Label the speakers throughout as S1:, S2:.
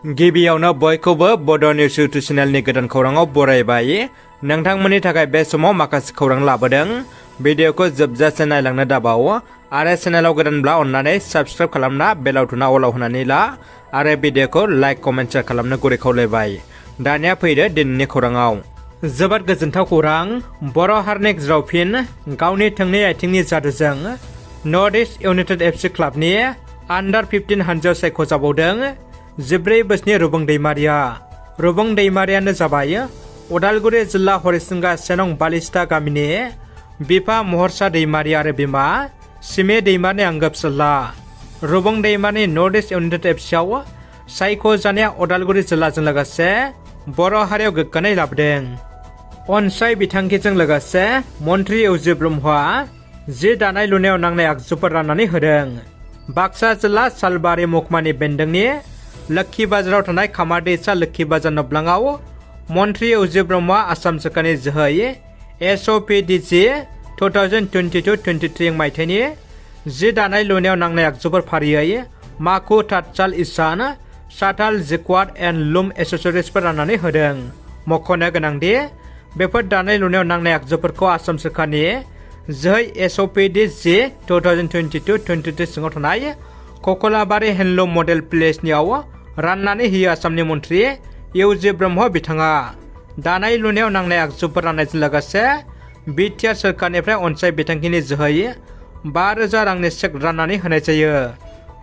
S1: गिबियावनो बयखौबो बड' निउस इउटुब चेनेलनि गोदान खौराङाव बरायबाय। नोंथांमोननि थाखाय बे समाव माखासे खौरां लाबोदों। भिडिअखौ जोबजासे नायलांनो दाबाव आरो चेनेलाव गोदानब्ला अन्नानै साबस्क्राइब खालामना बेल आइकनआ अलाव होनानै ला आरो भिडिअखौ लाइक कमेन्ट शेयार खालामनो गुरै खावलायबाय। दानिया फैदो दिनैनि खौराङाव। जोबोद गोजोनथाव खौरां। बर' हारिनि गेजेराव फिन गावनि थोंनै आथिंनि जादुजों नर्थ इस्ट इउनाइटेड एफसि क्लाबनि आन्डार 15 हानजायाव सायख'जाबावदों 14 बोसोरनि रुबुं दैमारिया। रुबुं दैमारियानो जाबाय उदालगुरि जिल्ला हरिसिंगा सेनं बालिस्ता गामिनि बिफा महरसा दैमारि आरो बिमा सिमे दैमारिनि आंगो फिसाज्ला। रुबुं दैमारिनि नर्थ इस्ट इउनाइटेड एफसिआव सायख'जानाया उदालगुरि जिल्लाजों लोगोसे बर' हारियाव गोग्गानाय लाबोदों। अनसाय बिथांखिजों लोगोसे मन्त्रि इउजि ब्रह्मआ जि दानाय लुनायाव नांनाय आगजुफोर राननानै होदों। बाक्सा जिल्ला सालबारि महकुमानि बेन्दोंनि लोक्षी बाजाराव थानाय खामारदैसा लोक्षी बाजार नबलाङाव मन्त्रि इउजि ब्रह्मआ आसाम सोरखारनि जोहै SOPDG 2022-23 मायथाइनि जि दानाय लुनायाव नांनाय आगजुफोर फारियै माखु, तातसाल, इसान, साथाल, जिक्वाड एन्ड लुम एसेसरिजफोर राननानै होदों। मख'नो गोनांदि बेफोर दानाय लुनायाव नांनाय आगजुफोरखौ आसाम सोरखारनि जोहै SOPDG 2022-23 सिङाव थानाय ककलाबारि हेन्डलुम मडेल प्लेसनियाव राननानै होयो आसामनि मन्त्रि इउजि ब्रह्म बिथाङा। दानाय लुनायाव नांनाय आगजुफोर राननायजों लोगोसे बिटिआर सोरखारनिफ्राय अनसाय बिथांखिनि जोहै 5,000 रांनि चेक राननानै होनाय जायो।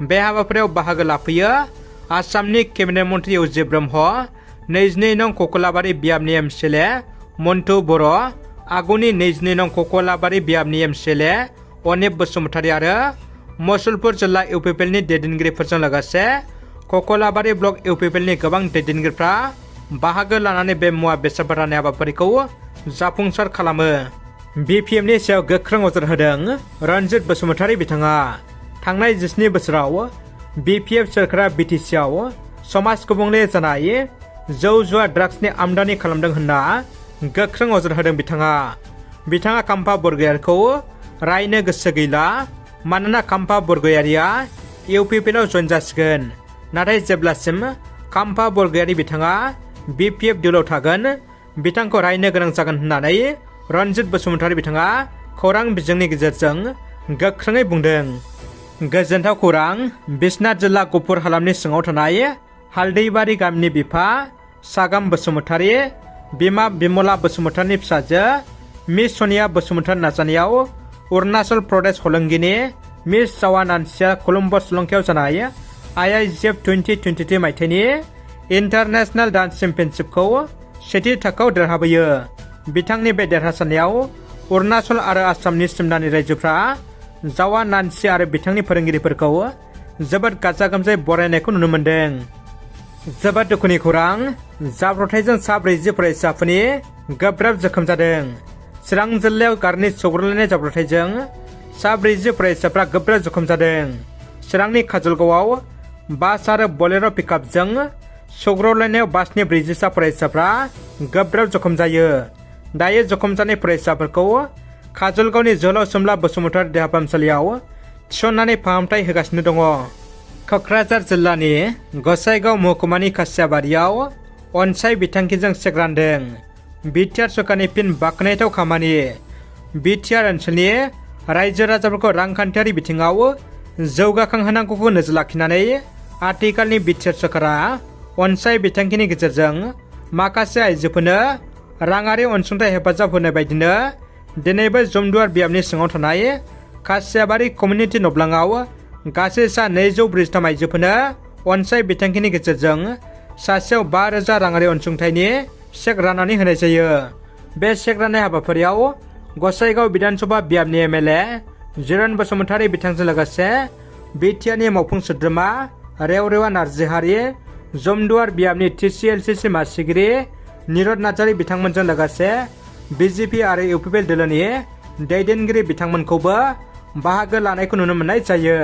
S1: बे हाबाफारियाव बाहागो लाफैयो आसामनि केबिनेट मन्त्रि इउजि ब्रह्म, 22 नं ककलाबारि बियाबनि MCLA मन्टु बर', आगुनि 22 नं ककलाबारि बियाबनि MCLA अनिप बसुमतारी आरो मुसलपुर जिल्ला इउपिपिएलनि दैदेनगिरिफोरजों लोगोसे ककलाबारि ब्लक इउपिपिएलनि गोबां दैदेनगिरिफ्रा बाहागो लानानै बे मुवा बेसादफोर राननाय हाबाफारिखौ जाफुंसार खालामो। BPMनि सायाव गोख्रों नोजोर होदों रन्जित बसुमतारी बिथाङा। थांनाय 17 बोसोराव BPF सोरखारा BTCआव समाज गुबुंले जानाय जौ जुवा ड्राग्सनि आमदानि खालामदों होनना गोख्रों नोजोर होदों बिथाङा काम्फा बरगयारिखौ रायनो गोसो गैला, मानोना काम्फा बरगयारिया इउपिपिएलआव जइन जासिगोन। नाथाय जेब्लासिम काम्फा बरगयारि बिथाङा BPF डिउलाव थागोन बिथांखौ रायनो गोनां जागोन होननानै रन्जित बसुमतारी बिथाङा खौरां बिजोंनि गेजेरजों गोख्रोङै बुंदों। गोजोनथाव खौरां। बिश्वनाथ जिल्ला गहपुर हालामनि सिङाव थानाय हालदैबारि गामिनि बिफा सागाम बसुमतारी, बिमा बिमला बसुमतारीनि फिसाजो मिस सनिया बसुमतारी नाजानायाव अरुणाचल प्रदेश हलंगिनि मिस जावा नानसिया कलम्बस श्रीलंकायाव जानाय IIGF 2023 मायथाइनि इन्टारनेशनेल डान्स चेम्पियनशिपखौ सेथि थाखोआव देरहाबोयो। बिथांनि बे देरहासारनायाव अरुणाचल आरो आसामनि सिमनानि रायजोफ्रा जावा नानसि आरो बिथांनि फोरोंगिरिफोरखौ जोबोद गाजा गोमजायै बरायनायखौ नुनो मोन्दों। जोबोद दुखुनि खौरां। जाब्रबथायजों 40 फरायसाफोरनि गोब्राब जोखोम जादों। चिरां जिल्लायाव गारिनि सौग्रावलायनाय जाब्रबथायजों 40 फरायसाफ्रा गोब्राब जोखोम जादों। चिरांनि काजलगावआव बास आरो बलेर' पिकआपजों सौग्रावलायनायाव बासनि 40 फरायसाफ्रा गोब्राब जखम जायो। दायो जखम जानाय फरायसाफोरखौ काजलगावनि जोहोलाव सोमला बसुमतारी देहा फाहामसालियाव थिसननानै फाहामथाय होगासिनो दङ। क'क्राझार जिल्लानि गसाइगाव महकुमानि खासियाबारियाव अनसाय बिथांखिजों चेक रानदों। बिटिआर सोरखारनि फिन बाख्नायथाव खामानि। बिटिआर ओनसोलनि रायजो राजाफोरखौ रांखान्थियारि बिथिङाव जौगाखांहोनांगौखौ नोजोर लाखिनानै आथिखालनि बिटिआर सोरखारा अनसाय बिथांखिनि गेजेरजों माखासे आइजोफोरनो राङारि अनसुंथाइ हेफाजाब होनाय बायदिनो दिनैबो जमदुवार बियाबनि सिङाव थानाय खासियाबारि कमिउनिटि नबलाङाव गासै सा 243 आइजोफोरनो अनसाय बिथांखिनि गेजेरजों सासेयाव 5,000 राङारि अनसुंथाइनि चेक राननानै होनाय जायो। बे चेक राननाय हाबाफारियाव गसाइगाव बिधानसभा बियाबनि MLA जिरन बसुमतारी बिथांजों लोगोसे बिटिआरनि मावफुं सोद्रोमा रेवरेवा नार्जिहारि, जमदुवार बियाबनि TCLCC मासिगिरि निरद नार्जारि बिथांमोनजों लोगोसे BJP आरो इउपिपिएल दोलोनि दैदेनगिरि बिथांमोनखौबो बाहागो लानायखौ नुनो मोननाय जायो।